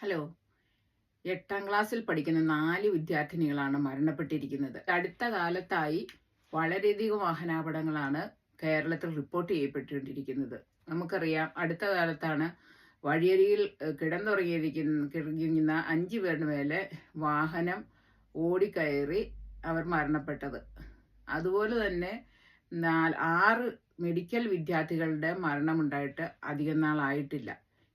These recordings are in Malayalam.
ഹലോ. 8ാം ക്ലാസ്സിൽ പഠിക്കുന്ന 4 വിദ്യാർത്ഥിനികളാണ് മരണപ്പെട്ടിരിക്കുന്നത്. അടുത്ത കാലത്തായി വളരെയധികം വാഹനാപകടങ്ങളാണ് കേരളത്തിൽ റിപ്പോർട്ട് ചെയ്യപ്പെട്ടുകൊണ്ടിരിക്കുന്നത്. നമുക്കറിയാം, അടുത്ത കാലത്താണ് വഴിയരികിൽ കിടന്നുറങ്ങിയിരിക്കുന്ന 5 പേരുടെ മേലെ വാഹനം ഓടിക്കയറി അവർ മരണപ്പെട്ടത്. അതുപോലെ തന്നെ 6 മെഡിക്കൽ വിദ്യാർത്ഥികളുടെ മരണമുണ്ടായിട്ട് അധികം നാളായിട്ടില്ല.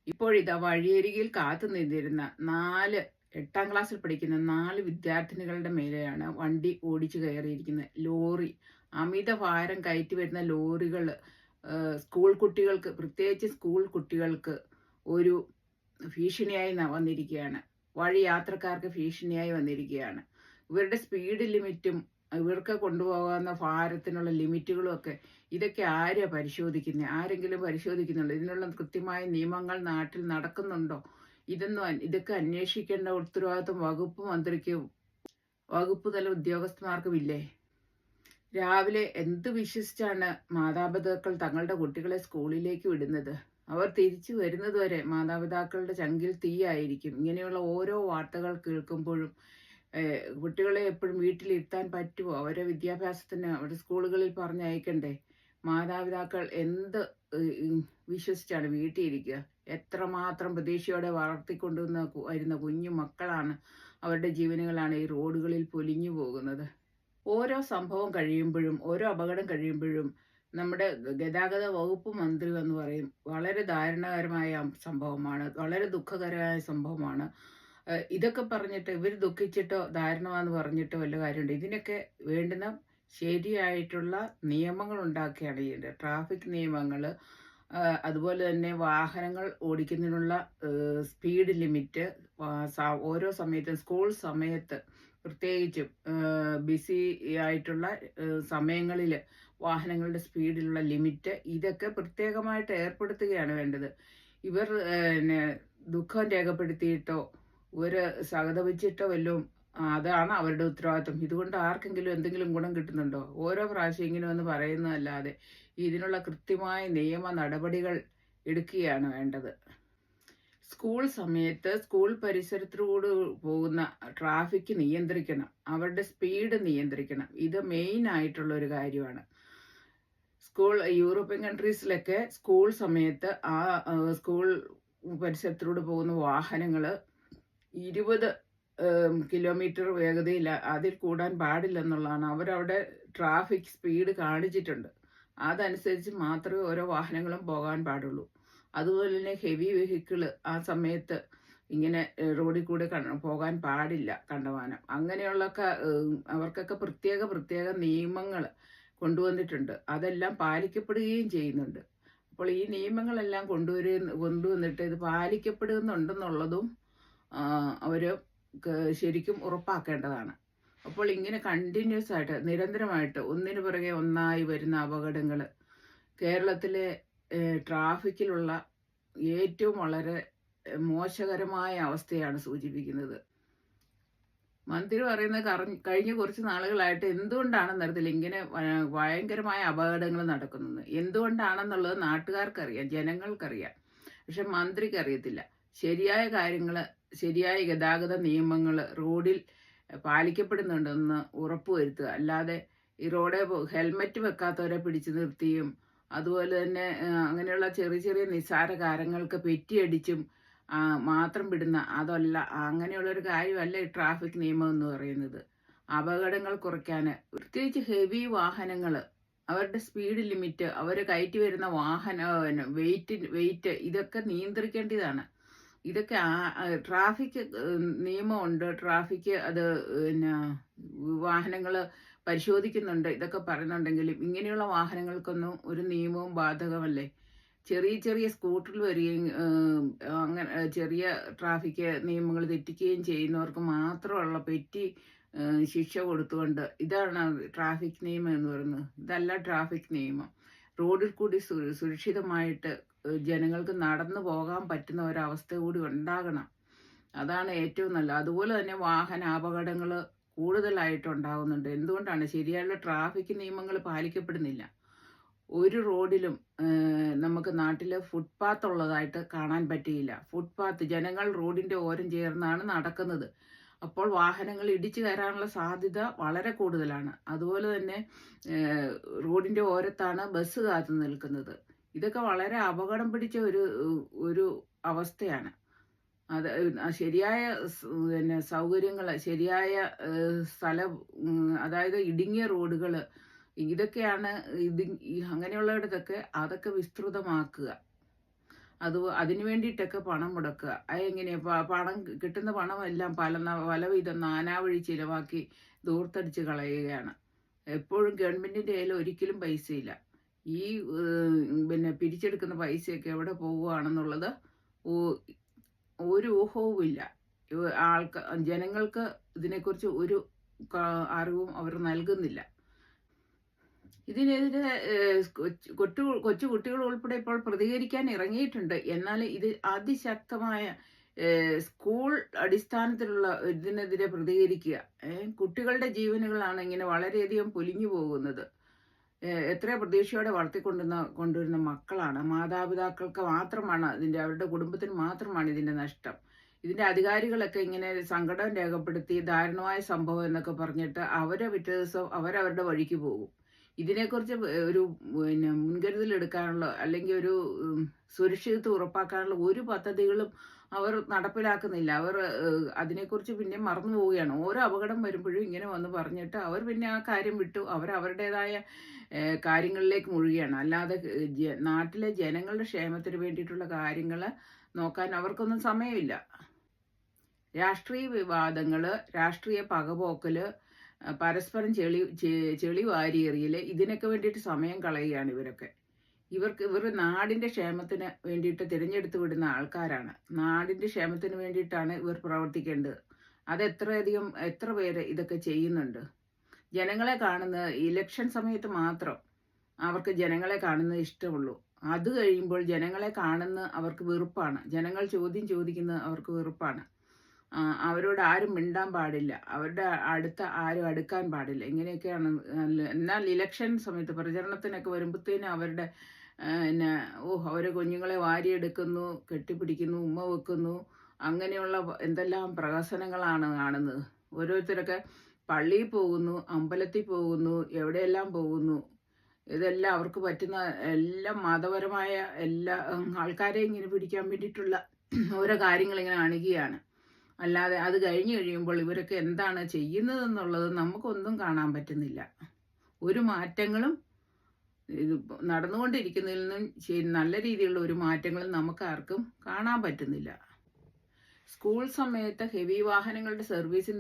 ഇപ്പോഴിതാ വഴിയരികിൽ കാത്തു നിന്നിരുന്ന 8ാം ക്ലാസ്സിൽ പഠിക്കുന്ന 4 വിദ്യാർത്ഥിനികളുടെ മേലെയാണ് വണ്ടി ഓടിച്ചു കയറിയിരിക്കുന്നത്. ലോറി, അമിത ഭാരം കയറ്റി വരുന്ന ലോറികൾ സ്കൂൾ കുട്ടികൾക്ക്, പ്രത്യേകിച്ച് സ്കൂൾ കുട്ടികൾക്ക് ഒരു ഭീഷണിയായി വന്നിരിക്കുകയാണ്. വഴി യാത്രക്കാർക്ക് ഭീഷണിയായി വന്നിരിക്കുകയാണ്. ഇവരുടെ സ്പീഡ് ലിമിറ്റും ഇവർക്ക് കൊണ്ടുപോകാവുന്ന ഭാരത്തിനുള്ള ലിമിറ്റുകളും ഒക്കെ ഇതൊക്കെ പരിശോധിക്കുന്നത്? ആരെങ്കിലും പരിശോധിക്കുന്നുണ്ടോ? ഇതിനുള്ള കൃത്യമായ നിയമങ്ങൾ നാട്ടിൽ നടക്കുന്നുണ്ടോ? ഇതൊക്കെ അന്വേഷിക്കേണ്ട ഉത്തരവാദിത്വം വകുപ്പ് മന്ത്രിക്കും വകുപ്പ് തല ഉദ്യോഗസ്ഥന്മാർക്കും ഇല്ലേ? രാവിലെ എന്ത് വിശ്വസിച്ചാണ് മാതാപിതാക്കൾ തങ്ങളുടെ കുട്ടികളെ സ്കൂളിലേക്ക് വിടുന്നത്? അവർ തിരിച്ചു വരുന്നതുവരെ മാതാപിതാക്കളുടെ ചങ്കിൽ തീയായിരിക്കും. ഇങ്ങനെയുള്ള ഓരോ വാർത്തകൾ കേൾക്കുമ്പോഴും കുട്ടികളെ എപ്പോഴും വീട്ടിലിരുത്താൻ പറ്റുമോ? അവരെ വിദ്യാഭ്യാസത്തിന് അവരുടെ സ്കൂളുകളിൽ പറഞ്ഞയക്കണ്ടേ? മാതാപിതാക്കൾ എന്ത് വിശ്വസിച്ചാണ് വീട്ടിലിരിക്കുക? എത്രമാത്രം പ്രതീക്ഷയോടെ വരുന്ന കുഞ്ഞു മക്കളാണ്, അവരുടെ ജീവനുകളാണ് ഈ റോഡുകളിൽ പൊലിഞ്ഞു പോകുന്നത്. ഓരോ സംഭവം കഴിയുമ്പോഴും, ഓരോ അപകടം കഴിയുമ്പോഴും നമ്മുടെ ഗതാഗത വകുപ്പ് മന്ത്രി എന്ന് പറയും വളരെ ദാരുണകരമായ സംഭവമാണ്, വളരെ ദുഃഖകരമായ സംഭവമാണ്. ഇതൊക്കെ പറഞ്ഞിട്ട് ഇവർ ദുഃഖിച്ചിട്ടോ ദാരുണമാണെന്ന് പറഞ്ഞിട്ടോ വല്ല കാര്യമുണ്ട്? ഇതിനൊക്കെ വേണ്ടുന്ന ശരിയായിട്ടുള്ള നിയമങ്ങൾ ഉണ്ടാക്കുകയാണ് ചെയ്യേണ്ടത്. ട്രാഫിക് നിയമങ്ങൾ, അതുപോലെ തന്നെ വാഹനങ്ങൾ ഓടിക്കുന്നതിനുള്ള സ്പീഡ് ലിമിറ്റ്, ഓരോ സമയത്തും സ്കൂൾ സമയത്ത് പ്രത്യേകിച്ചും ബിസി ആയിട്ടുള്ള സമയങ്ങളിൽ വാഹനങ്ങളുടെ സ്പീഡിലുള്ള ലിമിറ്റ്, ഇതൊക്കെ പ്രത്യേകമായിട്ട് ഏർപ്പെടുത്തുകയാണ് വേണ്ടത്. ഇവർ ദുഃഖം രേഖപ്പെടുത്തിയിട്ടോ ഒരു സഹതപിച്ചിട്ടോ വല്ലതും അതാണ് അവരുടെ ഉത്തരവാദിത്വം. ഇതുകൊണ്ട് ആർക്കെങ്കിലും എന്തെങ്കിലും ഗുണം കിട്ടുന്നുണ്ടോ? ഓരോ പ്രാവശ്യം ഇങ്ങനെ വന്ന് പറയുന്നതല്ലാതെ ഇതിനുള്ള കൃത്യമായ നിയമ നടപടികൾ എടുക്കുകയാണ് വേണ്ടത്. സ്കൂൾ സമയത്ത് സ്കൂൾ പരിസരത്തിലൂടെ പോകുന്ന ട്രാഫിക് നിയന്ത്രിക്കണം, അവരുടെ സ്പീഡ് നിയന്ത്രിക്കണം. ഇത് മെയിൻ ആയിട്ടുള്ള ഒരു കാര്യമാണ്. യൂറോപ്യൻ കൺട്രീസിലൊക്കെ സ്കൂൾ സമയത്ത് സ്കൂൾ പരിസരത്തിലൂടെ പോകുന്ന വാഹനങ്ങൾ 20 കിലോമീറ്റർ വേഗതയിൽ അതിൽ കൂടാൻ പാടില്ലെന്നുള്ളതാണ്. അവരവിടെ ട്രാഫിക് സ്പീഡ് കാണിച്ചിട്ടുണ്ട്. അതനുസരിച്ച് മാത്രമേ ഓരോ വാഹനങ്ങളും പോകാൻ പാടുള്ളൂ. അതുപോലെ തന്നെ ഹെവി വെഹിക്കിള് ആ സമയത്ത് ഇങ്ങനെ റോഡിൽ കൂടെ പോകാൻ പാടില്ല, കണ്ടമാനം. അങ്ങനെയുള്ളൊക്കെ അവർക്കൊക്കെ പ്രത്യേക നിയമങ്ങൾ കൊണ്ടുവന്നിട്ടുണ്ട്. അതെല്ലാം പാലിക്കപ്പെടുകയും ചെയ്യുന്നുണ്ട്. അപ്പോൾ ഈ നിയമങ്ങളെല്ലാം കൊണ്ടുവന്നിട്ട് ഇത് പാലിക്കപ്പെടുന്നുണ്ടെന്നുള്ളതും അവർ ശരിക്കും ഉറപ്പാക്കേണ്ടതാണ്. അപ്പോൾ ഇങ്ങനെ കണ്ടിന്യൂസ് ആയിട്ട് നിരന്തരമായിട്ട് ഒന്നിനു പുറകെ ഒന്നായി വരുന്ന അപകടങ്ങൾ കേരളത്തിലെ ട്രാഫിക്കിലുള്ള ഏറ്റവും വളരെ മോശകരമായ അവസ്ഥയാണ് സൂചിപ്പിക്കുന്നത്. മന്ത്രി പറയുന്നത് കഴിഞ്ഞ കുറച്ച് നാളുകളായിട്ട് എന്തുകൊണ്ടാണെന്നറിയത്തില്ല ഇങ്ങനെ ഭയങ്കരമായ അപകടങ്ങൾ നടക്കുന്നത്. എന്തുകൊണ്ടാണെന്നുള്ളത് നാട്ടുകാർക്കറിയാം, ജനങ്ങൾക്കറിയാം. പക്ഷെ മന്ത്രിക്ക് അറിയത്തില്ല. ശരിയായ കാര്യങ്ങൾ, ശരിയായ ഗതാഗത നിയമങ്ങൾ റോഡിൽ പാലിക്കപ്പെടുന്നുണ്ടെന്ന് ഉറപ്പുവരുത്തുക. അല്ലാതെ ഈ ഹെൽമറ്റ് വെക്കാത്തവരെ പിടിച്ചു നിർത്തിയും അതുപോലെ തന്നെ അങ്ങനെയുള്ള ചെറിയ നിസ്സാര കാര്യങ്ങൾക്ക് പെറ്റിയടിച്ചും മാത്രം വിടുന്ന അതല്ല, അങ്ങനെയുള്ളൊരു കാര്യമല്ല ഈ ട്രാഫിക് നിയമം എന്ന് പറയുന്നത്. അപകടങ്ങൾ കുറയ്ക്കാൻ, പ്രത്യേകിച്ച് ഹെവി വാഹനങ്ങൾ, അവരുടെ സ്പീഡ് ലിമിറ്റ്, അവർ കയറ്റി വരുന്ന വെയിറ്റ് ഇതൊക്കെ നിയന്ത്രിക്കേണ്ടതാണ്. ഇതൊക്കെ ട്രാഫിക് നിയമമുണ്ട്, ട്രാഫിക് അത് വാഹനങ്ങൾ പരിശോധിക്കുന്നുണ്ട്, ഇതൊക്കെ പറയുന്നുണ്ടെങ്കിലും ഇങ്ങനെയുള്ള വാഹനങ്ങൾക്കൊന്നും ഒരു നിയമവും ബാധകമല്ലേ? ചെറിയ സ്കൂട്ടറിൽ വരികയും അങ്ങനെ ചെറിയ ട്രാഫിക് നിയമങ്ങൾ തെറ്റിക്കുകയും ചെയ്യുന്നവർക്ക് മാത്രമുള്ള പെറ്റി ശിക്ഷ കൊടുത്തുകൊണ്ട്, ഇതാണ് ട്രാഫിക് നിയമം എന്ന് പറയുന്നത്. ഇതല്ല ട്രാഫിക് നിയമം. റോഡിൽ കൂടി സുരക്ഷിതമായിട്ട് ജനങ്ങൾക്ക് നടന്നു പോകാൻ പറ്റുന്ന ഒരവസ്ഥ കൂടി ഉണ്ടാകണം. അതാണ് ഏറ്റവും നല്ലത്. അതുപോലെ തന്നെ വാഹനാപകടങ്ങൾ കൂടുതലായിട്ട് ഉണ്ടാകുന്നുണ്ട്. എന്തുകൊണ്ടാണ്? ശരിയായുള്ള ട്രാഫിക് നിയമങ്ങൾ പാലിക്കപ്പെടുന്നില്ല. ഒരു റോഡിലും നമുക്ക് നാട്ടിൽ ഫുട്പാത്ത് ഉള്ളതായിട്ട് കാണാൻ പറ്റിയില്ല. ഫുട്പാത്ത് ജനങ്ങൾ റോഡിന്റെ ഓരം ചേർന്നാണ് നടക്കുന്നത്. അപ്പോൾ വാഹനങ്ങൾ ഇടിച്ചു കയറാനുള്ള സാധ്യത വളരെ കൂടുതലാണ്. അതുപോലെ തന്നെ റോഡിന്റെ ഓരത്താണ് ബസ് കാത്തു നിൽക്കുന്നത്. ഇതൊക്കെ വളരെ അപകടം പിടിച്ച ഒരു അവസ്ഥയാണ്. അത് ശരിയായ പിന്നെ സൗകര്യങ്ങൾ, ശരിയായ സ്ഥലം, അതായത് ഇടുങ്ങിയ റോഡുകൾ, ഇതൊക്കെയാണ് അങ്ങനെയുള്ളിടത്തൊക്കെ അതൊക്കെ വിസ്തൃതമാക്കുക. അതിന് വേണ്ടിയിട്ടൊക്കെ പണം മുടക്കുക. അതെങ്ങനെയാ പണം കിട്ടുന്ന പണമെല്ലാം പലവിധം നാനാവഴി ചിലവാക്കി ദൂർത്തടിച്ച് കളയുകയാണ്. എപ്പോഴും ഗവൺമെന്റിന്റെ കയ്യിൽ ഒരിക്കലും പൈസയില്ല. ഈ പിന്നെ പിരിച്ചെടുക്കുന്ന പൈസയൊക്കെ എവിടെ പോവുകയാണെന്നുള്ളത് ഒരു ഊഹവുമില്ല. ജനങ്ങൾക്ക് ഇതിനെക്കുറിച്ച് ഒരു അറിവും അവർ നൽകുന്നില്ല. ഇതിനെതിരെ കൊച്ചു കുട്ടികൾ ഉൾപ്പെടെ ഇപ്പോൾ പ്രതികരിക്കാൻ ഇറങ്ങിയിട്ടുണ്ട്. എന്നാൽ ഇത് അതിശക്തമായ സ്കൂൾ അടിസ്ഥാനത്തിലുള്ള ഇതിനെതിരെ പ്രതികരിക്കുക. കുട്ടികളുടെ ജീവനുകളാണ് ഇങ്ങനെ വളരെയധികം പൊലിഞ്ഞു പോകുന്നത്. എത്ര പ്രതീക്ഷയോടെ കൊണ്ടുവരുന്ന മക്കളാണ്. മാതാപിതാക്കൾക്ക് മാത്രമാണ് അവരുടെ കുടുംബത്തിന് മാത്രമാണ് ഇതിന്റെ നഷ്ടം. ഇതിന്റെ അധികാരികളൊക്കെ ഇങ്ങനെ സങ്കടം രേഖപ്പെടുത്തി ദാരുണമായ സംഭവം എന്നൊക്കെ പറഞ്ഞിട്ട് പിറ്റേ ദിവസം അവരവരുടെ വഴിക്ക് പോകും. ഇതിനെക്കുറിച്ച് ഒരു മുൻകരുതൽ എടുക്കാനുള്ള, അല്ലെങ്കിൽ ഒരു സുരക്ഷിതത്വം ഉറപ്പാക്കാനുള്ള ഒരു പദ്ധതികളും അവർ നടപ്പിലാക്കുന്നില്ല. അവർ അതിനെക്കുറിച്ച് പിന്നെ മറന്നു പോവുകയാണ്. ഓരോ അപകടം വരുമ്പോഴും ഇങ്ങനെ വന്ന് പറഞ്ഞിട്ട് അവർ പിന്നെ ആ കാര്യം വിട്ടു അവരുടേതായ കാര്യങ്ങളിലേക്ക് മുഴുകുകയാണ്. അല്ലാതെ നാട്ടിലെ ജനങ്ങളുടെ ക്ഷേമത്തിന് വേണ്ടിയിട്ടുള്ള കാര്യങ്ങൾ നോക്കാൻ അവർക്കൊന്നും സമയമില്ല. രാഷ്ട്രീയ വിവാദങ്ങള്, രാഷ്ട്രീയ പകപോക്കല്, പരസ്പരം ചെളി വാരിയെറിയല്, ഇതിനൊക്കെ വേണ്ടിയിട്ട് സമയം കളയുകയാണ് ഇവരൊക്കെ. ഇവർ നാടിന്റെ ക്ഷേമത്തിന് വേണ്ടിയിട്ട് തിരഞ്ഞെടുത്ത് വിടുന്ന ആൾക്കാരാണ്. നാടിന്റെ ക്ഷേമത്തിന് വേണ്ടിയിട്ടാണ് ഇവർ പ്രവർത്തിക്കേണ്ടത്. എത്ര പേര് ഇതൊക്കെ ചെയ്യുന്നുണ്ട്. ജനങ്ങളെ കാണുന്ന ഇലക്ഷൻ സമയത്ത് മാത്രം അവർക്ക് ജനങ്ങളെ കാണുന്നത് ഇഷ്ടമുള്ളൂ. അത് കഴിയുമ്പോൾ ജനങ്ങളെ കാണുന്ന അവർക്ക് വെറുപ്പാണ്. ജനങ്ങൾ ചോദ്യം ചോദിക്കുന്നത് അവർക്ക് വെറുപ്പാണ്. അവരോട് ആരും മിണ്ടാൻ പാടില്ല, അവരുടെ ആരും അടുക്കാൻ പാടില്ല. ഇങ്ങനെയൊക്കെയാണ്. എന്നാൽ ഇലക്ഷൻ സമയത്ത് പ്രചരണത്തിനൊക്കെ വരുമ്പോഴത്തേനും അവരുടെ അവരെ കുഞ്ഞുങ്ങളെ വാരിയെടുക്കുന്നു, കെട്ടിപ്പിടിക്കുന്നു, ഉമ്മ വെക്കുന്നു, അങ്ങനെയുള്ള എന്തെല്ലാം പ്രഹസനങ്ങളാണ് കാണുന്നത്. ഓരോരുത്തരൊക്കെ പള്ളിയിൽ പോകുന്നു, അമ്പലത്തിൽ പോകുന്നു, എവിടെയെല്ലാം പോകുന്നു. ഇതെല്ലാം അവർക്ക് പറ്റുന്ന എല്ലാം മതപരമായ എല്ലാ ആൾക്കാരെയും ഇങ്ങനെ പിടിക്കാൻ വേണ്ടിയിട്ടുള്ള ഓരോ കാര്യങ്ങൾ ഇങ്ങനെ അണിയുകയാണ്. അല്ലാതെ അത് കഴിഞ്ഞു കഴിയുമ്പോൾ ഇവരൊക്കെ എന്താണ് ചെയ്യുന്നതെന്നുള്ളത് നമുക്കൊന്നും കാണാൻ പറ്റുന്നില്ല. ഒരു മാറ്റങ്ങളും നടന്നുകൊണ്ടിരിക്കുന്നതിൽ നിന്നും നല്ല രീതിയിലുള്ള ഒരു മാറ്റങ്ങളും നമുക്ക് ആർക്കും കാണാൻ പറ്റുന്നില്ല. സ്കൂൾ സമയത്ത് ഹെവി വാഹനങ്ങളുടെ സർവീസിൽ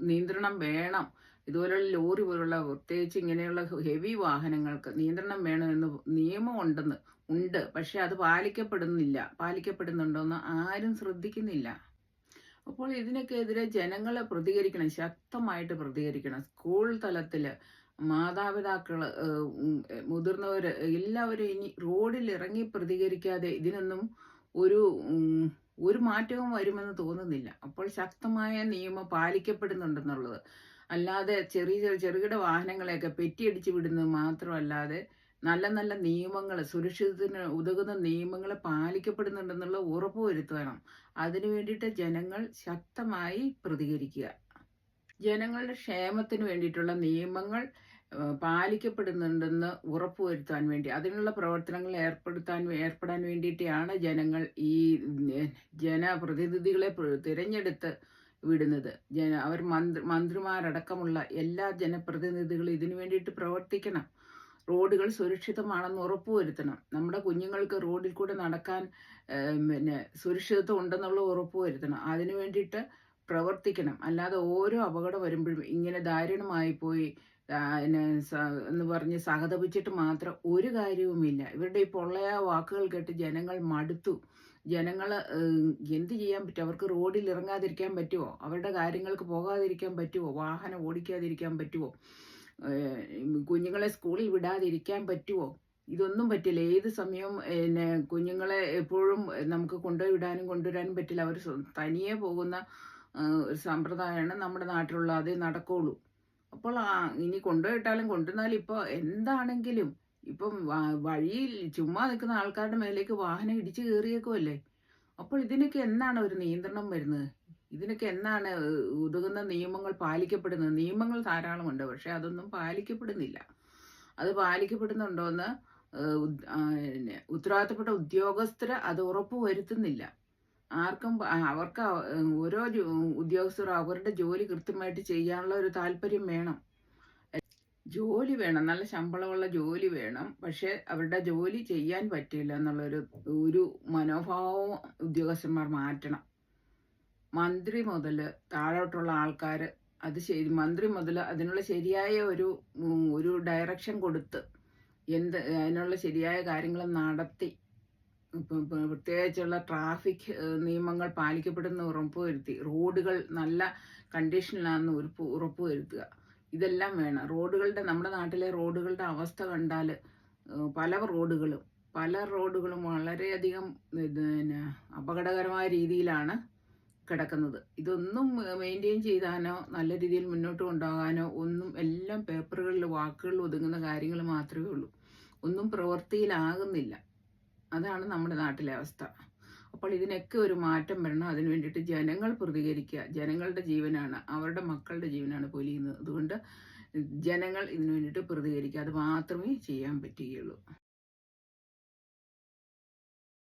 നിയന്ത്രണം വേണം. ഇതുപോലുള്ള ലോറി പോലുള്ള പ്രത്യേകിച്ച് ഇങ്ങനെയുള്ള ഹെവി വാഹനങ്ങൾക്ക് നിയന്ത്രണം വേണമെന്ന് നിയമം ഉണ്ട്. പക്ഷെ അത് പാലിക്കപ്പെടുന്നുണ്ടോന്ന് ആരും ശ്രദ്ധിക്കുന്നില്ല. അപ്പോൾ ഇതിനൊക്കെതിരെ ജനങ്ങളെ പ്രതികരിക്കണം, ശക്തമായിട്ട് പ്രതികരിക്കണം. സ്കൂൾ തലത്തില് മാതാപിതാക്കള്, മുതിർന്നവര് എല്ലാവരും ഇനി റോഡിൽ ഇറങ്ങി പ്രതികരിക്കാതെ ഇതിനൊന്നും ഒരു മാറ്റവും വരുമെന്ന് തോന്നുന്നില്ല. അപ്പോൾ ശക്തമായ നിയമം പാലിക്കപ്പെടുന്നുണ്ടെന്നുള്ളത്. അല്ലാതെ ചെറുകിട വാഹനങ്ങളെയൊക്കെ പെറ്റിയടിച്ചു വിടുന്നത് മാത്രമല്ലാതെ നല്ല നല്ല നിയമങ്ങൾ, സുരക്ഷിതത്തിന് ഉതകുന്ന നിയമങ്ങൾ പാലിക്കപ്പെടുന്നുണ്ടെന്നുള്ള ഉറപ്പ് വരുത്തണം. അതിനു വേണ്ടിയിട്ട് ജനങ്ങൾ ശക്തമായി പ്രതികരിക്കുക. ജനങ്ങളുടെ ക്ഷേമത്തിന് വേണ്ടിയിട്ടുള്ള നിയമങ്ങൾ പാലിക്കപ്പെടുന്നുണ്ടെന്ന് ഉറപ്പുവരുത്താൻ വേണ്ടി അതിനുള്ള പ്രവർത്തനങ്ങൾ ഏർപ്പെടാൻ വേണ്ടിയിട്ടാണ് ജനങ്ങൾ ഈ ജനപ്രതിനിധികളെ തിരഞ്ഞെടുത്ത് വിടുന്നത്. അവർ മന്ത്രിമാരടക്കമുള്ള എല്ലാ ജനപ്രതിനിധികളും ഇതിനു വേണ്ടിയിട്ട് പ്രവർത്തിക്കണം. റോഡുകൾ സുരക്ഷിതമാണെന്ന് ഉറപ്പുവരുത്തണം. നമ്മുടെ കുഞ്ഞുങ്ങൾക്ക് റോഡിൽ കൂടെ നടക്കാൻ സുരക്ഷിതത്വം ഉണ്ടെന്നുള്ള ഉറപ്പുവരുത്തണം. അതിനു വേണ്ടിയിട്ട് പ്രവർത്തിക്കണം. അല്ലാതെ ഓരോ അപകടം വരുമ്പോഴും ഇങ്ങനെ ദാരുണമായി പോയി എന്ന് പറഞ്ഞ് സഹതപിച്ചിട്ട് മാത്രം ഒരു കാര്യവുമില്ല. ഇവരുടെ ഈ പൊള്ളയാ വാക്കുകൾ കേട്ട് ജനങ്ങൾ മടുത്തു. ജനങ്ങൾ എന്ത് ചെയ്യാൻ പറ്റും? അവർക്ക് റോഡിൽ ഇറങ്ങാതിരിക്കാൻ പറ്റുമോ? അവരുടെ കാര്യങ്ങൾക്ക് പോകാതിരിക്കാൻ പറ്റുമോ? വാഹനം ഓടിക്കാതിരിക്കാൻ പറ്റുമോ? കുഞ്ഞുങ്ങളെ സ്കൂളിൽ വിടാതിരിക്കാൻ പറ്റുമോ? ഇതൊന്നും പറ്റില്ല. ഏത് സമയവും കുഞ്ഞുങ്ങളെ എപ്പോഴും നമുക്ക് കൊണ്ടുപോയി വിടാനും കൊണ്ടുവരാനും പറ്റില്ല. അവർ തനിയെ പോകുന്ന ഒരു സമ്പ്രദായമാണ് നമ്മുടെ നാട്ടിലുള്ള. അതേ നടക്കുള്ളൂ. അപ്പോൾ ഇനി കൊണ്ടുപോയിട്ടാലും കൊണ്ടുവന്നാലും ഇപ്പോൾ എന്താണെങ്കിലും ഇപ്പം വഴിയിൽ ചുമ്മാ നിൽക്കുന്ന ആൾക്കാരുടെ മേലേക്ക് വാഹനം ഇടിച്ചു കയറിയേക്കുമല്ലേ. അപ്പോൾ ഇതിനൊക്കെ എന്നാണ് ഒരു നിയന്ത്രണം വരുന്നത്? ഇതിനൊക്കെ എന്നാണ് ഉതകുന്ന നിയമങ്ങൾ പാലിക്കപ്പെടുന്നത്? നിയമങ്ങൾ ധാരാളമുണ്ട്. പക്ഷെ അതൊന്നും പാലിക്കപ്പെടുന്നില്ല. അത് പാലിക്കപ്പെടുന്നുണ്ടോയെന്ന് ഉത്തരവാദിത്തപ്പെട്ട ഉദ്യോഗസ്ഥർ അത് ഉറപ്പ് വരുത്തുന്നില്ല. ആർക്കും അവർക്ക് ഓരോ ഉദ്യോഗസ്ഥരും അവരുടെ ജോലി കൃത്യമായിട്ട് ചെയ്യാനുള്ള ഒരു താല്പര്യം വേണം. ജോലി വേണം, നല്ല ശമ്പളമുള്ള ജോലി വേണം. പക്ഷെ അവരുടെ ജോലി ചെയ്യാൻ പറ്റില്ല ഒരു മനോഭാവം ഉദ്യോഗസ്ഥന്മാർ മാറ്റണം. മന്ത്രി മുതൽ താഴോട്ടുള്ള ആൾക്കാർ മന്ത്രി മുതൽ അതിനുള്ള ശരിയായ ഒരു ഡയറക്ഷൻ കൊടുത്ത് അതിനുള്ള ശരിയായ കാര്യങ്ങൾ നടത്തി പ്രത്യേകിച്ചുള്ള ട്രാഫിക് നിയമങ്ങൾ പാലിക്കപ്പെടുന്ന ഉറപ്പുവരുത്തി റോഡുകൾ നല്ല കണ്ടീഷനിലാണെന്ന് ഉറപ്പുവരുത്തുക. ഇതെല്ലാം വേണം. നമ്മുടെ നാട്ടിലെ റോഡുകളുടെ അവസ്ഥ കണ്ടാൽ പല റോഡുകളും വളരെയധികം അപകടകരമായ രീതിയിലാണ് കിടക്കുന്നത്. ഇതൊന്നും മെയിൻറ്റെയിൻ ചെയ്താനോ നല്ല രീതിയിൽ മുന്നോട്ട് കൊണ്ടുപോകാനോ എല്ലാം പേപ്പറുകളിൽ വാക്കുകളിൽ ഒതുങ്ങുന്ന കാര്യങ്ങൾ മാത്രമേ ഉള്ളൂ. ഒന്നും പ്രവൃത്തിയിലാകുന്നില്ല. അതാണ് നമ്മുടെ നാട്ടിലെ അവസ്ഥ. അപ്പോൾ ഇതിനൊക്കെ ഒരു മാറ്റം വരണം. അതിന് വേണ്ടിയിട്ട് ജനങ്ങൾ പ്രതികരിക്കുക. ജനങ്ങളുടെ ജീവനാണ്, അവരുടെ മക്കളുടെ ജീവനാണ് പൊലിയുന്നത്. അതുകൊണ്ട് ജനങ്ങൾ ഇതിനു വേണ്ടിയിട്ട് പ്രതികരിക്കുക. അത് മാത്രമേ ചെയ്യാൻ പറ്റുകയുള്ളൂ.